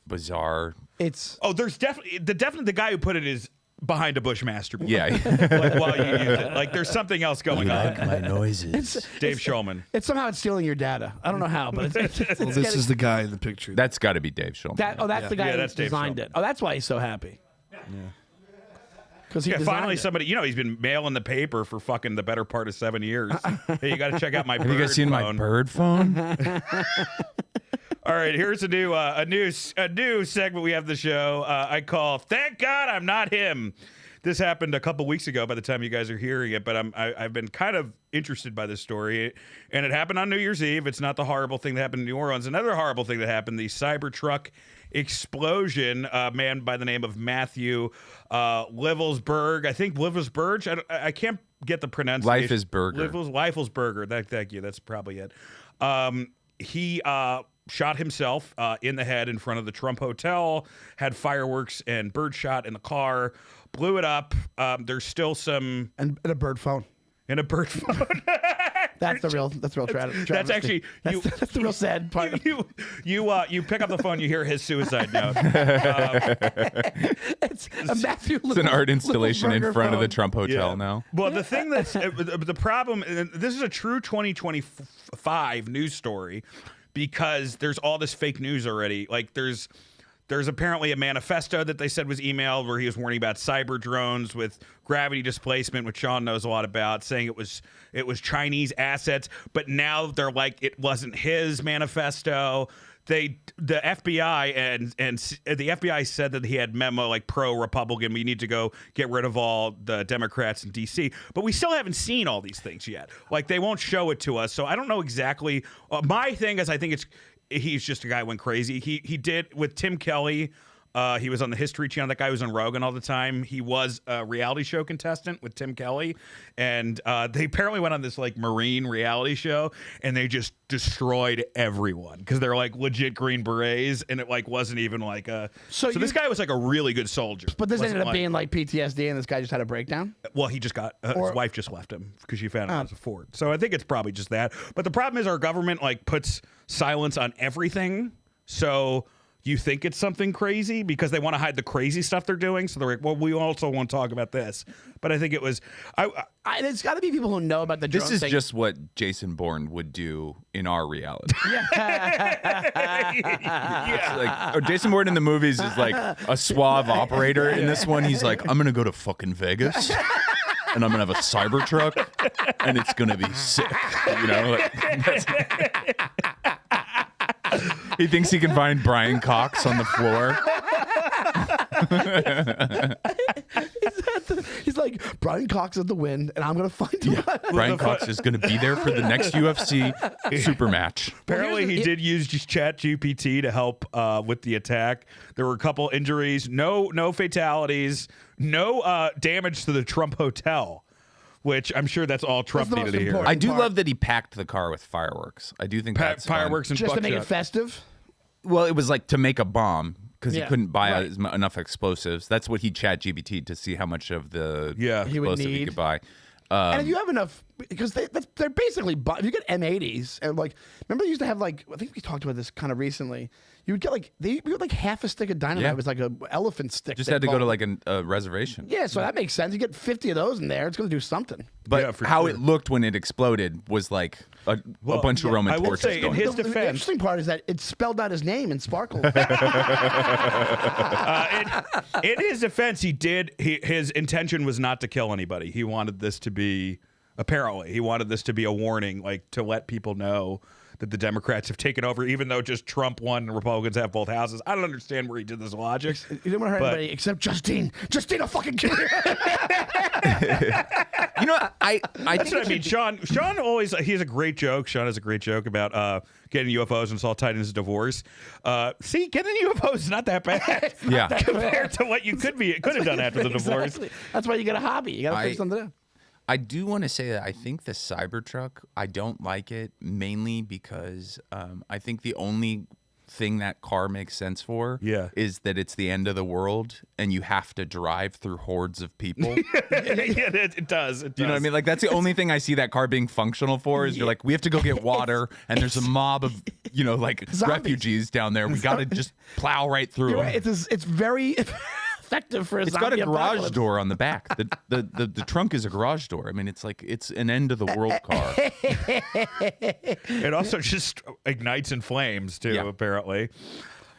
bizarre. There's definitely the guy who put it is behind a bush masturbating. Yeah. While you use it, there's something else going on. My noises. Dave Shulman. It's stealing your data. I don't know how, but This is the guy in the picture. That's got to be Dave Shulman. That's the guy who that's Dave designed Shulman. it. Oh, that's why he's so happy. Yeah. Because he finally designed it. somebody, he's been mailing the paper for fucking the better part of 7 years. Hey, you got to check out my bird phone. Have you guys seen my bird phone? All right, here's a new segment we have the show. I call "Thank God I'm Not Him." This happened a couple weeks ago. By the time you guys are hearing it, but I've been kind of interested by this story, and it happened on New Year's Eve. It's not the horrible thing that happened in New Orleans. Another horrible thing that happened: the Cybertruck explosion. A man by the name of Matthew Livelsberg. I think Livelsberg. I can't get the pronunciation. Livelsberger. Thank you. That's probably it. He shot himself in the head in front of the Trump Hotel, had fireworks and birdshot in the car, blew it up. There's still some... And a bird phone. And a bird phone. That's the real travesty. That's actually... That's the real sad part. You pick up the phone, you hear his suicide note. It's a Matthew. It's an art installation in front of the Trump Hotel now. Well, the thing that's... the problem... This is a true 2025 news story, because there's all this fake news already. There's apparently a manifesto that they said was emailed where he was warning about cyber drones with gravity displacement, which Sean knows a lot about, saying it was Chinese assets. But now they're like, it wasn't his manifesto. The FBI and the FBI said that he had memo pro-Republican. We need to go get rid of all the Democrats in D.C. But we still haven't seen all these things yet. They won't show it to us. So I don't know exactly. My thing is, I think he's just a guy who went crazy. He did with Tim Kelly. He was on the History Channel. That guy was on Rogan all the time. He was a reality show contestant with Tim Kelly. And they apparently went on this Marine reality show, and they just destroyed everyone because they're legit Green Berets, and it wasn't even a... So this guy was a really good soldier. But this ended up being PTSD, and this guy just had a breakdown? Well, he just got... his wife just left him because she found out it was a Ford. So I think it's probably just that. But the problem is our government puts silence on everything. So... You think it's something crazy because they want to hide the crazy stuff they're doing. So they're like, well, we also won't talk about this. But I think it was... there's got to be people who know about the drone This is thing. just what Jason Bourne would do in our reality. Yeah. Jason Bourne in the movies is a suave operator. In this one, he's like, I'm going to go to fucking Vegas. And I'm going to have a Cybertruck. And it's going to be sick. He thinks he can find Brian Cox on the floor. He's like, Brian Cox at the win, and I'm going to find him. Brian Cox is going to be there for the next UFC super match. Apparently, he did use just ChatGPT to help with the attack. There were a couple injuries, no fatalities, no damage to the Trump Hotel, which I'm sure that's all Trump needed to hear. I do love that he packed the car with fireworks. I do think that's fireworks fun. and Just to make it buckshot. festive? Well, it was to make a bomb because he couldn't buy right. enough explosives. That's what he ChatGPT to see how much of the He would explosive he need. could buy. And if you have enough, because they're basically, if you get M80s, and remember they used to have I think we talked about this kind of recently. You would get you had half a stick of dynamite. Yeah. It was like an elephant stick. Just they had to go called to a reservation. Yeah, so that makes sense. You get 50 of those in there, it's going to do something. But Yeah, for how sure. it looked when it exploded was a bunch of Roman I will torches say, in going. his The defense, interesting part is that it spelled out his name in sparkle. in his defense, his intention was not to kill anybody. He wanted this to be... Apparently, he wanted this to be a warning, to let people know that the Democrats have taken over, even though just Trump won and Republicans have both houses. I don't understand where he did this logic. You didn't want to hurt anybody except Justine. Justine will fucking kill you. I That's think what I mean. Sean always, he has a great joke. Sean has a great joke about getting UFOs, and it's all tied in his divorce. See, getting UFOs is not that bad. Yeah. Compared to what you could have done after the divorce. Exactly. That's why you get a hobby. You got to fix something out. I do want to say that I think the Cybertruck, I don't like it mainly because I think the only thing that car makes sense for is that it's the end of the world and you have to drive through hordes of people. It does. You know what I mean? Like, that's the only thing I see that car being functional for is you're like, we have to go get water and there's a mob of, you know, like refugees down there. We got to just plow right through them. Right. It's very effective for a It's got a garage door on the back. The trunk is a garage door. I mean, it's like it's an end of the world car. It also just ignites in flames too, apparently.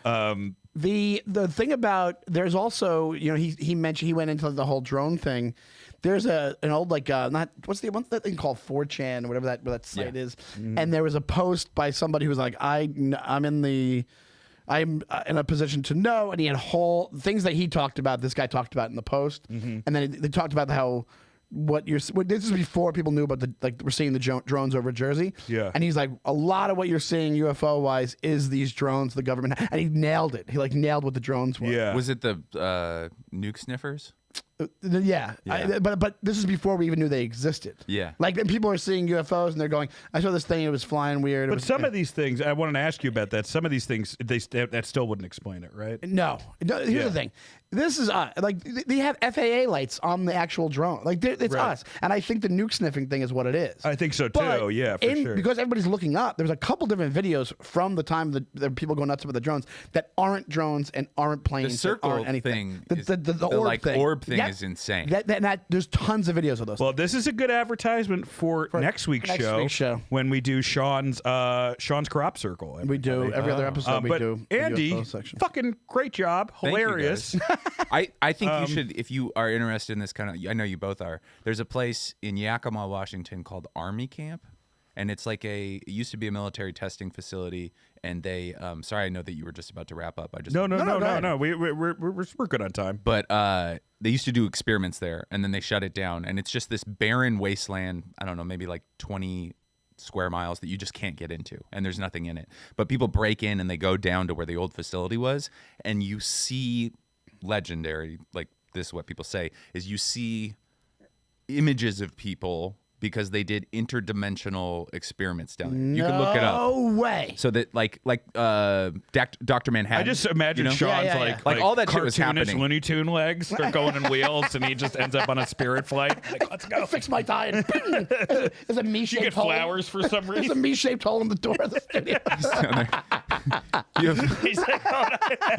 The thing about there's also, you know, he mentioned he went into the whole drone thing. There's an old like not what's that thing called 4chan or whatever that site is, and there was a post by somebody who was like, I'm in a position to know, and he had whole things that he talked about. This guy talked about in the post, and then they talked about how this is before people knew about we're seeing the drones over Jersey. Yeah, and he's like, a lot of what you're seeing UFO wise is these drones the government, and he nailed it. He like nailed what the drones were. Yeah, was it the nuke sniffers? Yeah. But this is before we even knew they existed. Yeah. Like, and people are seeing UFOs and they're going, I saw this thing, it was flying weird. But some of these things, I wanted to ask you about that. Some of these things, that still wouldn't explain it, right? No. Here's the thing. This is like they have FAA lights on the actual drone. Like, it's us. And I think the nuke sniffing thing is what it is. I think so too. But yeah, for sure. Because everybody's looking up, there's a couple different videos from the time that people go nuts about the drones that aren't drones and aren't planes. The circle aren't anything. thing, the orb thing. Is insane. There's tons of videos of those. Well, this is a good advertisement for next week's show when we do Sean's crop circle. We do every other episode. We do Andy, fucking great job, hilarious. I think you should, if you are interested in this kind of, I know you both are. There's a place in Yakima, Washington called Army Camp, and it's like it used to be a military testing facility. And they, sorry, I know that you were just about to wrap up. No. We're good on time. But they used to do experiments there, and then they shut it down. And it's just this barren wasteland. I don't know, maybe like 20 square miles that you just can't get into, and there's nothing in it. But people break in and they go down to where the old facility was, and you see legendary, like this is what people say, is you see images of people because they did interdimensional experiments down there. You can look it up. No way. So that like Dr. Manhattan. I just imagine Sean's like all that shit was cartoonish happening. Looney Tune legs. They're going in wheels, and he just ends up on a spirit flight. Like, let's go. Fix my tie. And there's a me-shaped You get hole. flowers for some reason. There's a me-shaped hole in the door of the studio. You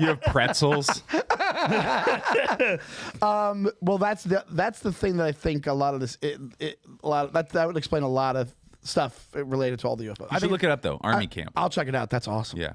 have pretzels. Well, that's the thing that I think a lot of this that would explain a lot of stuff related to all the UFOs. I should look it up though. Army Camp. I'll check it out. That's awesome. Yeah.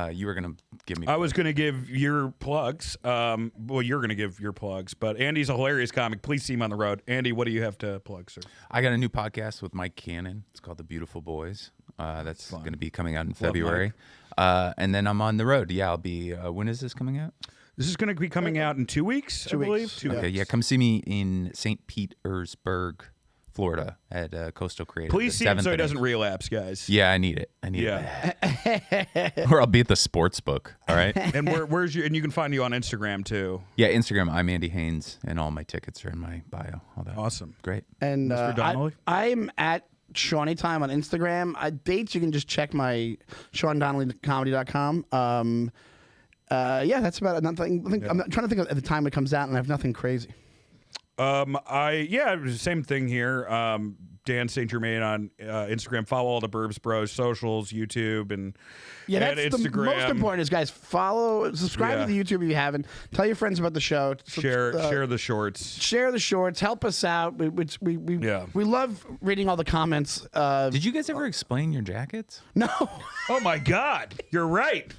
You were gonna give me. I was gonna give your plugs. Well, you're gonna give your plugs, but Andy's a hilarious comic. Please see him on the road. Andy, what do you have to plug, sir? I got a new podcast with Mike Cannon. It's called The Beautiful Boys. That's going to be coming out in February. And then I'm on the road. Yeah, I'll be. When is this coming out? This is going to be coming out in 2 weeks, I believe. 2 weeks. Okay, yeah, come see me in St. Petersburg, Florida at Coastal Creative. Please see him so he doesn't relapse, guys. Yeah, I need it. I need it. Or I'll be at the sports book. All right. And where's you? And you can find you on Instagram too. Yeah, Instagram. I'm Andy Haynes, and all my tickets are in my bio. All that. Awesome. Great. And Mr. Donnelly? I'm at Shawnee Time on Instagram. Dates, you can just check my SeanDonnellyComedy.com. Yeah, that's about it. Nothing. I'm trying to think of at the time it comes out, and I have nothing crazy. Same thing here. Dan St. Germain on Instagram. Follow all the Burbs Bros socials, YouTube, and that's Instagram. The most important is, guys, subscribe to the YouTube if you haven't. Tell your friends about the show. Share the shorts. Share the shorts. Help us out. We love reading all the comments. Did you guys ever explain your jackets? No. Oh my God, you're right.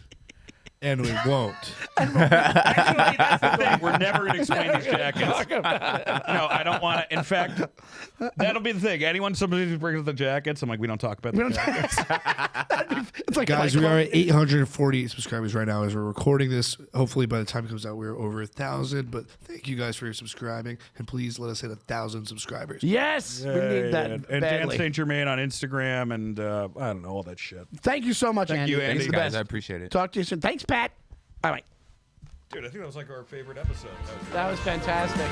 And we won't. Actually, that's the thing. We're never going to explain these jackets. No, I don't want to. In fact, that'll be the thing. Somebody brings up the jackets, I'm like, we don't talk about the jackets. It's like, guys, we are at 848 subscribers right now as we're recording this. Hopefully, by the time it comes out, we're over 1,000. But thank you guys for subscribing, and please let us hit 1,000 subscribers. Yes, we need that. And Dan St. Germain on Instagram, and I don't know, all that shit. Thank you so much, Andy. You, Andy. Thanks, guys. I appreciate it. Talk to you soon. Thanks, Pat. Bye. Dude, I think that was like our favorite episode. That was fantastic.